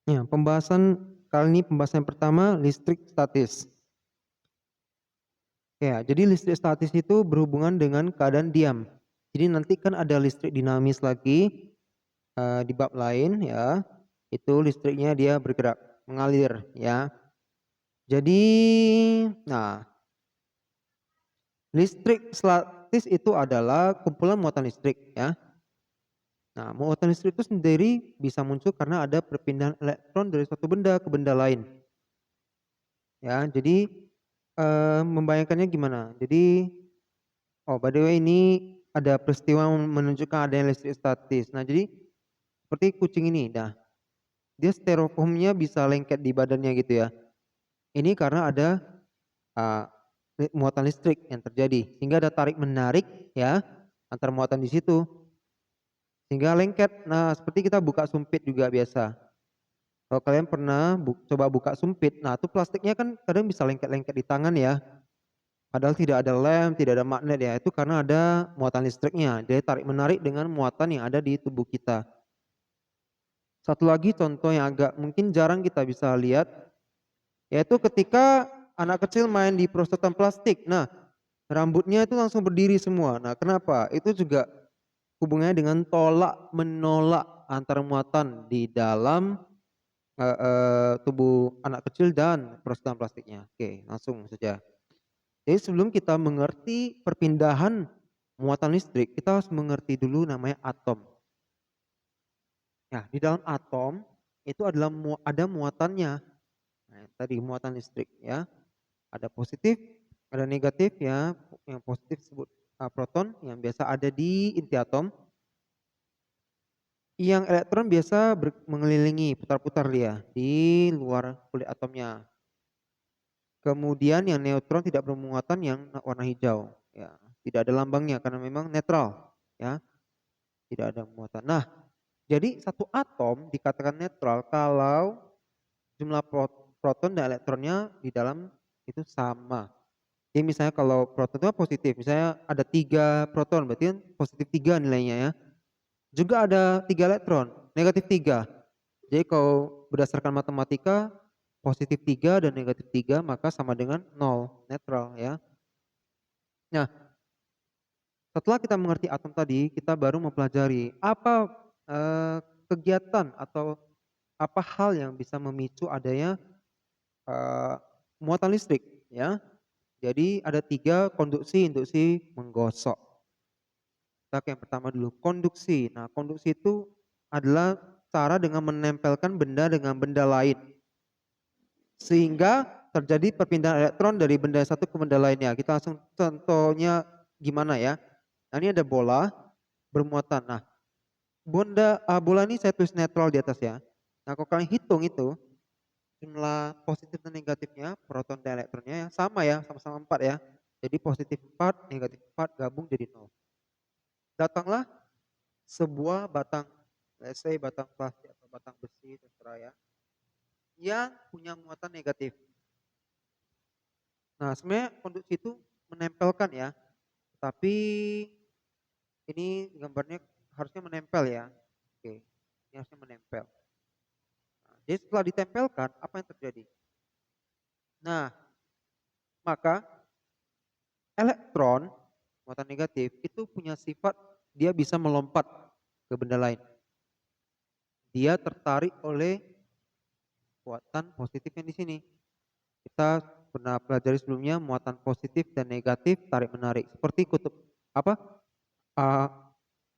Ya, pembahasan kali ini pembahasan yang pertama listrik statis. Ya, jadi listrik statis itu berhubungan dengan keadaan diam. Jadi nanti kan ada listrik dinamis lagi di bab lain ya. Itu listriknya dia bergerak, mengalir ya. Jadi nah, listrik statis itu adalah kumpulan muatan listrik ya. Nah, muatan listrik itu sendiri bisa muncul karena ada perpindahan elektron dari suatu benda ke benda lain. Ya, jadi membayangkannya gimana? Jadi, oh by the way ini ada peristiwa menunjukkan adanya listrik statis. Nah, jadi seperti kucing ini, nah dia styrofoamnya bisa lengket di badannya gitu ya. Ini karena ada uh, muatan listrik yang terjadi, sehingga ada tarik menarik ya antar muatan di situ, sehingga lengket. Nah, seperti kita buka sumpit juga biasa. Kalau kalian pernah coba buka sumpit, nah itu plastiknya kan kadang bisa lengket-lengket di tangan ya. Padahal tidak ada lem, tidak ada magnet ya, itu karena ada muatan listriknya. Jadi tarik menarik dengan muatan yang ada di tubuh kita. Satu lagi contoh yang agak mungkin jarang kita bisa lihat, yaitu ketika anak kecil main di perosotan plastik. Nah, rambutnya itu langsung berdiri semua. Nah, kenapa? Itu juga hubungannya dengan tolak menolak antar muatan di dalam tubuh anak kecil dan perosotan plastiknya. Oke, langsung saja. Jadi sebelum kita mengerti perpindahan muatan listrik, kita harus mengerti dulu namanya atom. Nah, di dalam atom itu adalah ada muatannya. Nah, tadi muatan listrik ya. Ada positif, ada negatif ya. Yang positif disebut proton yang biasa ada di inti atom. Yang elektron biasa mengelilingi, putar-putar dia di luar kulit atomnya. Kemudian yang neutron tidak bermuatan yang warna hijau, ya, tidak ada lambangnya karena memang netral, ya, tidak ada muatan. Nah, jadi satu atom dikatakan netral kalau jumlah proton dan elektronnya di dalam itu sama. Jadi misalnya kalau proton itu positif, misalnya ada 3 proton, berarti kan positif 3 nilainya ya. Juga ada 3 elektron, negatif 3. Jadi kalau berdasarkan matematika positif 3 dan negatif 3 maka sama dengan 0, netral ya. Nah, setelah kita mengerti atom tadi, kita baru mempelajari apa kegiatan atau apa hal yang bisa memicu adanya muatan listrik ya. Jadi ada 3 konduksi, induksi, menggosok. Kita ke yang pertama dulu, konduksi. Nah, konduksi itu adalah cara dengan menempelkan benda dengan benda lain. Sehingga terjadi perpindahan elektron dari benda satu ke benda lainnya. Kita langsung contohnya gimana ya. Nah, ini ada bola bermuatan. Nah, bola ini saya tulis netral di atas ya. Nah, kalau kalian hitung itu jumlah positif dan negatifnya, proton dan elektronnya sama ya, sama-sama 4 ya. Jadi positif 4, negatif 4 gabung jadi 0. Datanglah sebuah batang, let's say batang plastik atau batang besi terserah ya, yang punya muatan negatif. Nah, sebenarnya konduksi itu menempelkan ya, tapi ini gambarnya harusnya menempel ya. Oke, ini harusnya menempel. Nah, jadi setelah ditempelkan, apa yang terjadi? Nah, maka elektron muatan negatif itu punya sifat dia bisa melompat ke benda lain. Dia tertarik oleh muatan positif yang di sini. Kita pernah pelajari sebelumnya muatan positif dan negatif tarik menarik seperti kutub apa? Uh,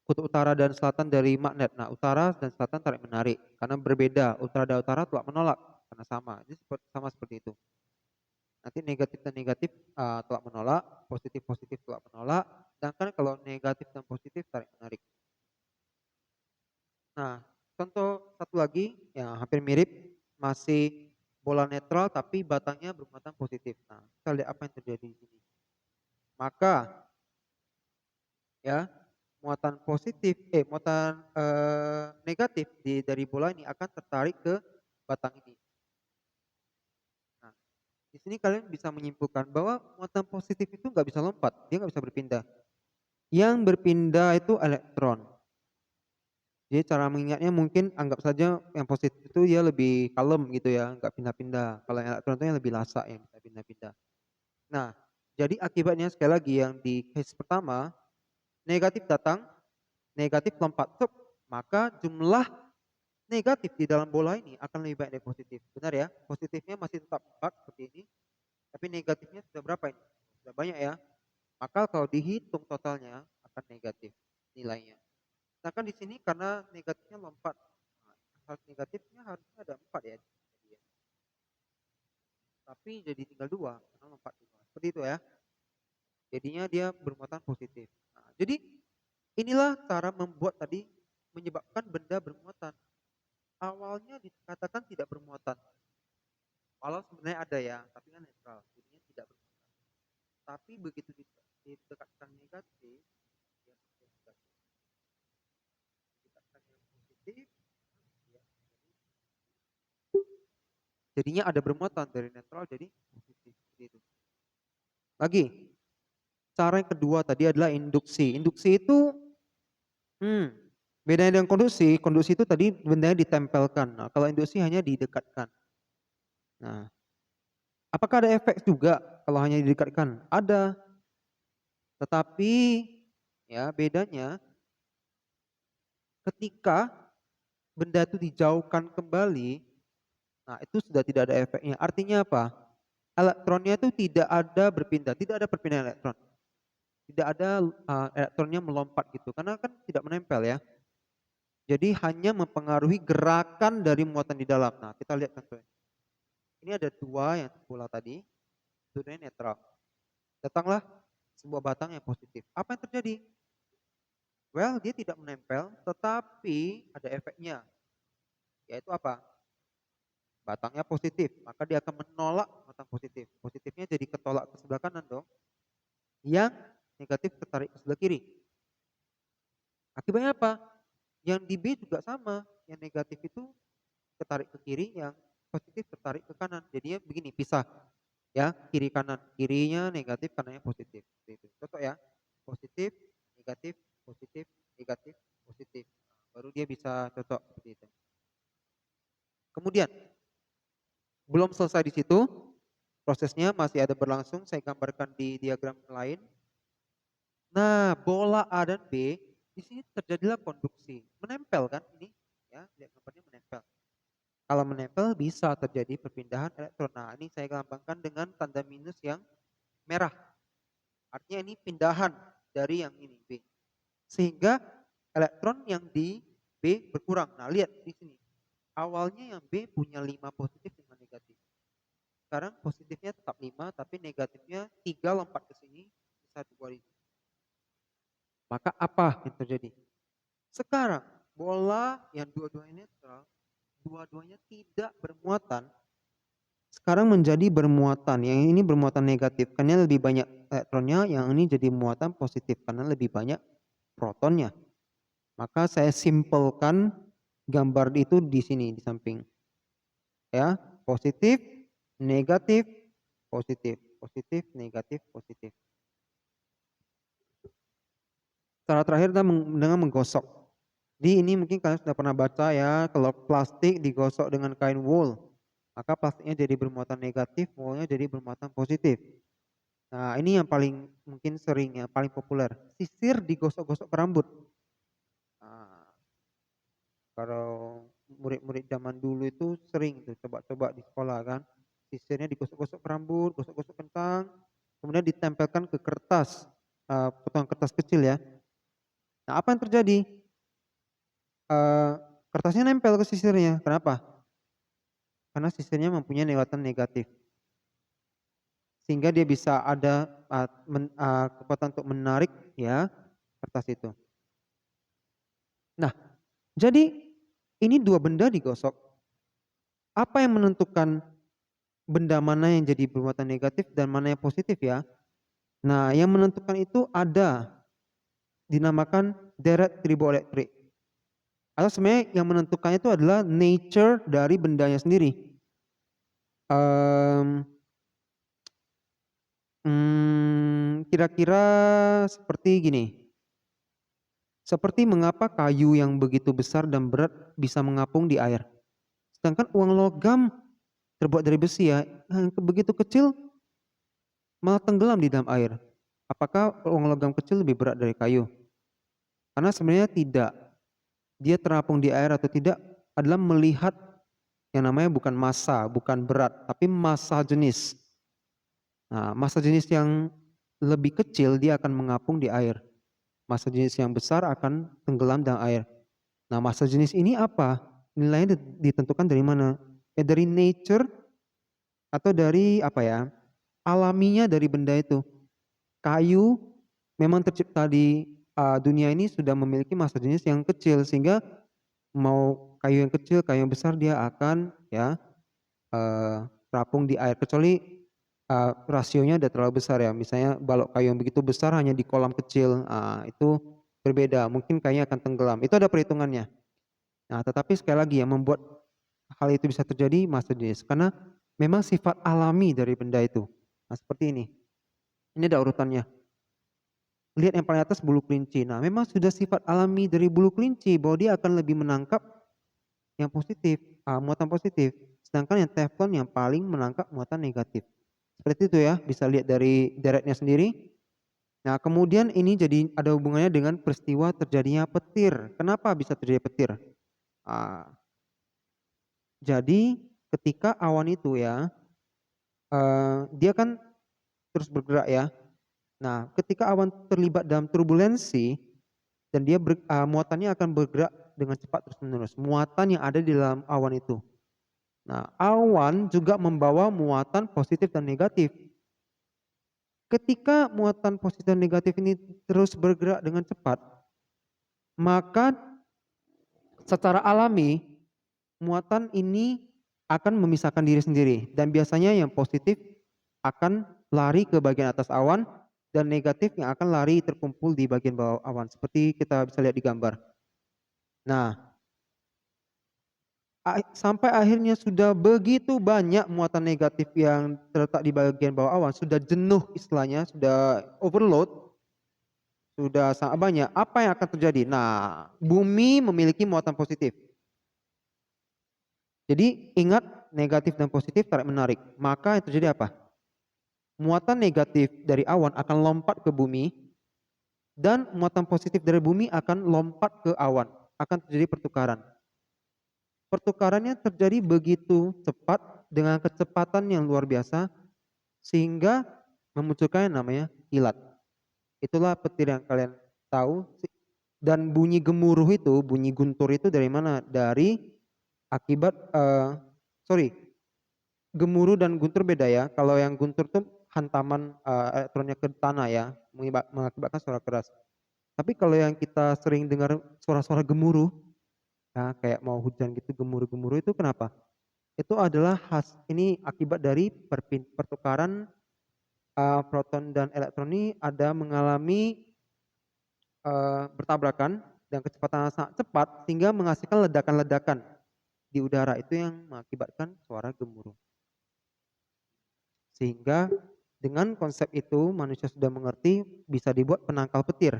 kutub utara dan selatan dari magnet. Nah, utara dan selatan tarik menarik karena berbeda. Utara dan utara tolak menolak karena sama. Jadi sama seperti itu. Nanti negatif dan negatif tolak menolak, positif positif tolak menolak. Sedangkan kalau negatif dan positif tarik menarik. Nah, contoh satu lagi yang hampir mirip, masih bola netral tapi batangnya bermuatan positif. Nah, kita lihat apa yang terjadi di sini. Maka ya muatan positif, muatan negatif dari bola ini akan tertarik ke batang ini. Nah, di sini kalian bisa menyimpulkan bahwa muatan positif itu nggak bisa lompat, dia nggak bisa berpindah. Yang berpindah itu elektron. Jadi cara mengingatnya mungkin anggap saja yang positif itu dia lebih kalem gitu ya, nggak pindah-pindah. Kalau yang elektron itu yang lebih lasak yang bisa pindah-pindah. Nah, jadi akibatnya sekali lagi yang di case pertama, negatif datang, negatif lompat, cep, maka jumlah negatif di dalam bola ini akan lebih banyak dari positif. Benar ya? Positifnya masih tetap 4 seperti ini, tapi negatifnya sudah berapa ini? Sudah banyak ya. Maka kalau dihitung totalnya akan negatif nilainya. Sedangkan di sini karena negatifnya lompat, nah, harus negatifnya harusnya ada 4 ya. Tapi jadi tinggal 2 karena lompat 2. Seperti itu ya. Jadinya dia bermuatan positif. Nah, jadi inilah cara membuat tadi menyebabkan benda bermuatan. Awalnya dikatakan tidak bermuatan. Walau sebenarnya ada ya, tapi kan netral. Jadinya tidak bermuatan. Tapi begitu didekatkan negatif, dia negatif. Didekatkan yang positif, ya, jadinya ada bermuatan dari netral jadi positif. Gitu. Lagi, cara yang kedua tadi adalah induksi. Induksi itu bedanya dengan konduksi itu tadi bendanya ditempelkan. Nah, kalau induksi hanya didekatkan. Nah, apakah ada efek juga kalau hanya didekatkan? Ada. Tetapi ya bedanya ketika benda itu dijauhkan kembali, nah itu sudah tidak ada efeknya. Artinya apa? Elektronnya itu tidak ada berpindah, tidak ada perpindahan elektron. Tidak ada elektronnya melompat gitu, karena kan tidak menempel ya. Jadi hanya mempengaruhi gerakan dari muatan di dalam. Nah, kita lihat contohnya. Ini ada 2 yang bola tadi, dua-duanya netral. Datanglah sebuah batang yang positif. Apa yang terjadi? Well, dia tidak menempel, tetapi ada efeknya. Yaitu apa? Batangnya positif, maka dia akan menolak batang positif. Positifnya jadi ketolak ke sebelah kanan dong. Yang negatif tertarik ke sebelah kiri. Akibatnya apa? Yang di B juga sama. Yang negatif itu tertarik ke kiri, yang positif tertarik ke kanan. Jadinya begini, pisah. Ya, kiri kanan. Kirinya negatif, kanannya positif. Itu. Contoh ya. Positif, negatif, positif, negatif, positif. Baru dia bisa cocok seperti itu. Kemudian, belum selesai di situ, prosesnya masih ada berlangsung, saya gambarkan di diagram lain. Nah, bola A dan B, di sini terjadilah konduksi. Menempel kan ini? Ya, lihat gambarnya menempel. Kalau menempel bisa terjadi perpindahan elektron. Nah, ini saya lambangkan dengan tanda minus yang merah. Artinya ini pindahan dari yang ini B. Sehingga elektron yang di B berkurang. Nah, lihat di sini. Awalnya yang B punya 5 positif dengan negatif. Sekarang positifnya tetap 5, tapi negatifnya 3 lompat ke sini, bisa 2 di sini. Maka apa yang terjadi? Sekarang bola yang dua-duanya netral, dua-duanya tidak bermuatan, sekarang menjadi bermuatan. Yang ini bermuatan negatif karena lebih banyak elektronnya, yang ini jadi muatan positif karena lebih banyak protonnya. Maka saya simpelkan gambar itu di sini di samping. Ya, positif, negatif, positif, positif, negatif, positif. Cara terakhir dengan menggosok. Jadi ini mungkin kalian sudah pernah baca ya, kalau plastik digosok dengan kain wool, maka plastiknya jadi bermuatan negatif, woolnya jadi bermuatan positif. Nah, ini yang paling mungkin sering ya, paling populer. Sisir digosok-gosok ke rambut. Nah, kalau murid-murid zaman dulu itu sering tuh coba-coba di sekolah kan. Sisirnya digosok-gosok ke rambut, gosok-gosok kentang, kemudian ditempelkan ke kertas, potongan kertas kecil ya. Nah, apa yang terjadi? Kertasnya nempel ke sisirnya. Kenapa? Karena sisirnya mempunyai muatan negatif. Sehingga dia bisa ada kekuatan untuk menarik ya kertas itu. Nah, jadi ini 2 benda digosok. Apa yang menentukan benda mana yang jadi bermuatan negatif dan mana yang positif ya? Nah, yang menentukan itu ada dinamakan deret triboelektrik. Atau sebenarnya yang menentukannya itu adalah nature dari bendanya sendiri. Kira-kira seperti gini. Seperti mengapa kayu yang begitu besar dan berat bisa mengapung di air. Sedangkan uang logam terbuat dari besi ya, yang begitu kecil malah tenggelam di dalam air. Apakah uang logam kecil lebih berat dari kayu? Karena sebenarnya tidak. Dia terapung di air atau tidak adalah melihat yang namanya bukan massa, bukan berat, tapi massa jenis. Nah, massa jenis yang lebih kecil dia akan mengapung di air. Massa jenis yang besar akan tenggelam dalam air. Nah, massa jenis ini apa? Nilainya ditentukan dari mana? Dari nature atau dari apa ya? Alaminya dari benda itu. Kayu memang tercipta di dunia ini sudah memiliki massa jenis yang kecil sehingga mau kayu yang kecil, kayu yang besar dia akan ya terapung di air kecuali rasionya udah terlalu besar ya. Misalnya balok kayu yang begitu besar hanya di kolam kecil, itu berbeda. Mungkin kayaknya akan tenggelam. Itu ada perhitungannya. Nah, tetapi sekali lagi yang membuat hal itu bisa terjadi massa jenis karena memang sifat alami dari benda itu. Nah, seperti ini. Ini ada urutannya. Lihat yang paling atas bulu kelinci. Nah, memang sudah sifat alami dari bulu kelinci bahwa dia akan lebih menangkap yang positif, muatan positif. Sedangkan yang teflon yang paling menangkap muatan negatif. Seperti itu ya, bisa lihat dari deretnya sendiri. Nah, kemudian ini jadi ada hubungannya dengan peristiwa terjadinya petir. Kenapa bisa terjadi petir? Ah, jadi ketika awan itu ya, dia kan terus bergerak ya. Nah, ketika awan terlibat dalam turbulensi dan dia muatannya akan bergerak dengan cepat terus menerus. Muatan yang ada di dalam awan itu. Nah, awan juga membawa muatan positif dan negatif. Ketika muatan positif dan negatif ini terus bergerak dengan cepat, maka secara alami muatan ini akan memisahkan diri sendiri dan biasanya yang positif akan lari ke bagian atas awan dan negatif yang akan lari terkumpul di bagian bawah awan seperti kita bisa lihat di gambar. Nah, sampai akhirnya sudah begitu banyak muatan negatif yang terletak di bagian bawah awan, sudah jenuh istilahnya, sudah overload, sudah sangat banyak. Apa yang akan terjadi? Nah, bumi memiliki muatan positif. Jadi ingat negatif dan positif tarik menarik. Maka yang terjadi apa? Muatan negatif dari awan akan lompat ke bumi dan muatan positif dari bumi akan lompat ke awan. Akan terjadi pertukaran. Pertukarannya terjadi begitu cepat dengan kecepatan yang luar biasa sehingga memunculkan yang namanya kilat. Itulah petir yang kalian tahu dan bunyi gemuruh itu, bunyi guntur itu dari mana? Dari akibat sorry, gemuruh dan guntur beda ya. Kalau yang guntur tuh hantaman elektronnya ke tanah ya, mengakibatkan suara keras. Tapi kalau yang kita sering dengar suara-suara gemuruh, ya kayak mau hujan gitu gemuruh-gemuruh itu kenapa? Itu adalah ini akibat dari pertukaran proton dan elektron ini ada mengalami bertabrakan dan kecepatan yang sangat cepat sehingga menghasilkan ledakan-ledakan di udara itu yang mengakibatkan suara gemuruh. Sehingga dengan konsep itu manusia sudah mengerti bisa dibuat penangkal petir.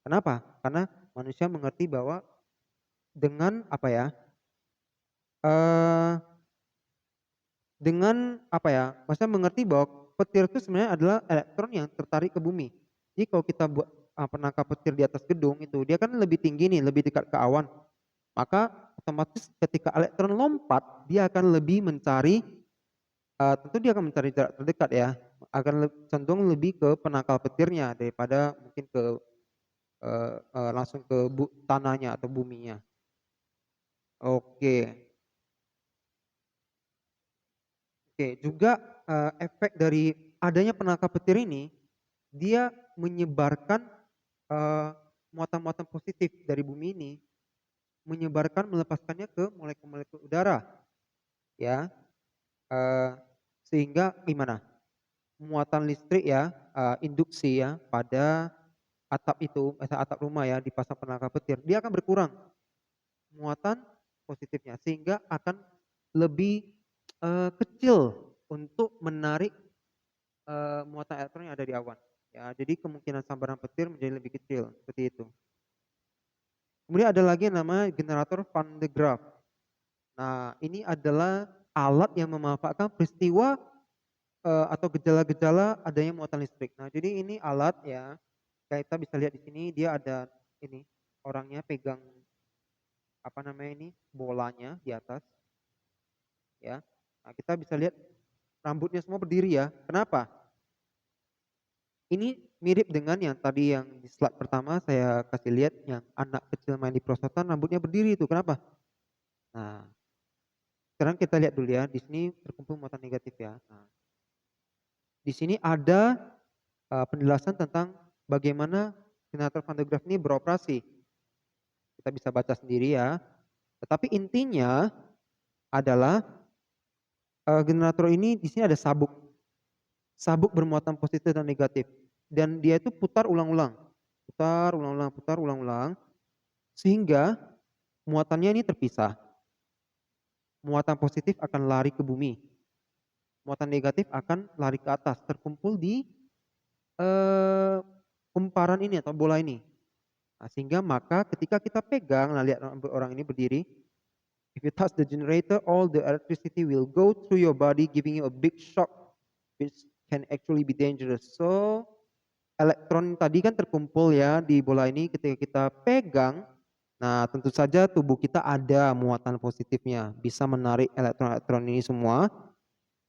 Kenapa? Karena manusia mengerti bahwa dengan apa ya? Dengan apa ya? Maksudnya mengerti bahwa petir itu sebenarnya adalah elektron yang tertarik ke bumi. Jadi kalau kita buat penangkal petir di atas gedung itu, dia kan lebih tinggi nih, lebih dekat ke awan. Maka otomatis ketika elektron lompat, dia akan lebih mencari, tentu dia akan mencari jarak terdekat ya, akan cenderung lebih ke penangkal petirnya daripada mungkin ke langsung ke tanahnya atau buminya. Oke, oke. Juga efek dari adanya penangkal petir ini, dia menyebarkan muatan-muatan positif dari bumi ini, menyebarkan melepaskannya ke molekul-molekul udara, ya, sehingga gimana? Muatan listrik ya, induksi ya pada atap itu, atap rumah ya dipasang penangkal petir, dia akan berkurang muatan positifnya sehingga akan lebih kecil untuk menarik muatan elektron yang ada di awan. Ya, jadi kemungkinan sambaran petir menjadi lebih kecil seperti itu. Kemudian ada lagi yang namanya generator Van de Graaff. Nah, ini adalah alat yang memanfaatkan peristiwa atau gejala-gejala adanya muatan listrik. Nah, jadi ini alat ya, kayak kita bisa lihat di sini dia ada ini orangnya pegang apa namanya ini bolanya di atas ya. Nah, kita bisa lihat rambutnya semua berdiri ya. Kenapa? Ini mirip dengan yang tadi yang di slide pertama saya kasih lihat yang anak kecil main di perosotan rambutnya berdiri itu. Kenapa? Nah, sekarang kita lihat dulu ya. Di sini terkumpul muatan negatif ya. Nah, di sini ada penjelasan tentang bagaimana generator Van de Graaff ini beroperasi. Kita bisa baca sendiri ya. Tetapi intinya adalah generator ini di sini ada sabuk. Sabuk bermuatan positif dan negatif. Dan dia itu putar ulang-ulang. Putar ulang-ulang, putar ulang-ulang. Sehingga muatannya ini terpisah. Muatan positif akan lari ke bumi. Muatan negatif akan lari ke atas. Terkumpul di kumparan ini atau bola ini. Nah, sehingga maka ketika kita pegang, nah lihat orang ini berdiri. If you touch the generator, all the electricity will go through your body, giving you a big shock, which can actually be dangerous. So, elektron tadi kan terkumpul ya di bola ini ketika kita pegang, nah tentu saja tubuh kita ada muatan positifnya, bisa menarik elektron-elektron ini semua,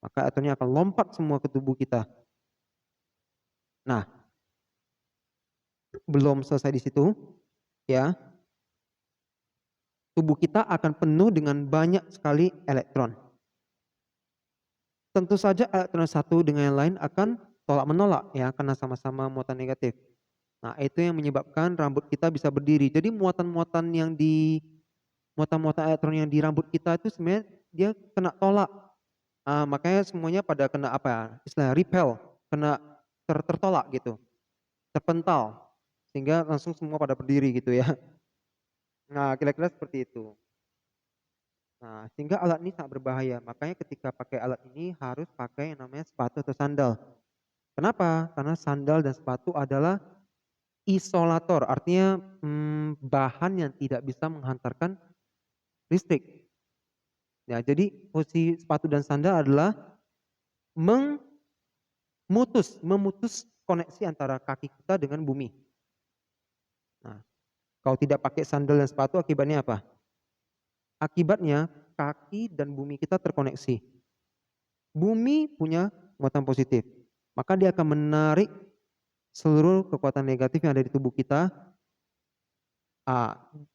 maka elektronnya akan lompat semua ke tubuh kita. Nah, belum selesai di situ, ya. Tubuh kita akan penuh dengan banyak sekali elektron. Tentu saja elektron satu dengan yang lain akan tolak menolak ya karena sama-sama muatan negatif. Nah, itu yang menyebabkan rambut kita bisa berdiri. Jadi muatan-muatan elektron yang di rambut kita itu sebenarnya dia kena tolak. Makanya semuanya pada kena apa ya? Istilah repel, kena tertolak gitu, terpental sehingga langsung semua pada berdiri gitu ya. Nah, kira-kira seperti itu. Nah, sehingga alat ini sangat berbahaya. Makanya ketika pakai alat ini harus pakai yang namanya sepatu atau sandal. Kenapa? Karena sandal dan sepatu adalah isolator, artinya bahan yang tidak bisa menghantarkan listrik. Ya, jadi posisi sepatu dan sandal adalah memutus koneksi antara kaki kita dengan bumi. Nah, kalau tidak pakai sandal dan sepatu akibatnya apa? Akibatnya kaki dan bumi kita terkoneksi. Bumi punya muatan positif, maka dia akan menarik seluruh kekuatan negatif yang ada di tubuh kita.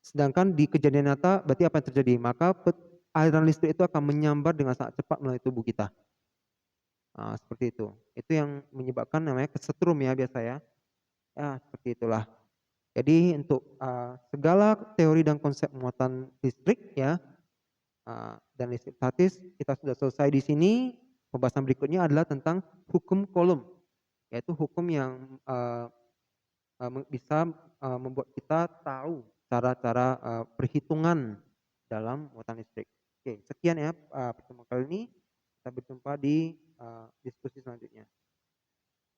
Sedangkan di kejadian nyata berarti apa yang terjadi? Maka aliran listrik itu akan menyambar dengan sangat cepat melalui tubuh kita. Seperti itu. Itu yang menyebabkan namanya kesetrum ya biasa ya. Ya seperti itulah. Jadi untuk segala teori dan konsep muatan listrik ya dan listrik statis kita sudah selesai di sini. Pembahasan berikutnya adalah tentang hukum Coulomb, yaitu hukum yang bisa membuat kita tahu cara-cara perhitungan dalam muatan listrik. Oke, sekian ya pertemuan kali ini. Kita berjumpa di diskusi selanjutnya.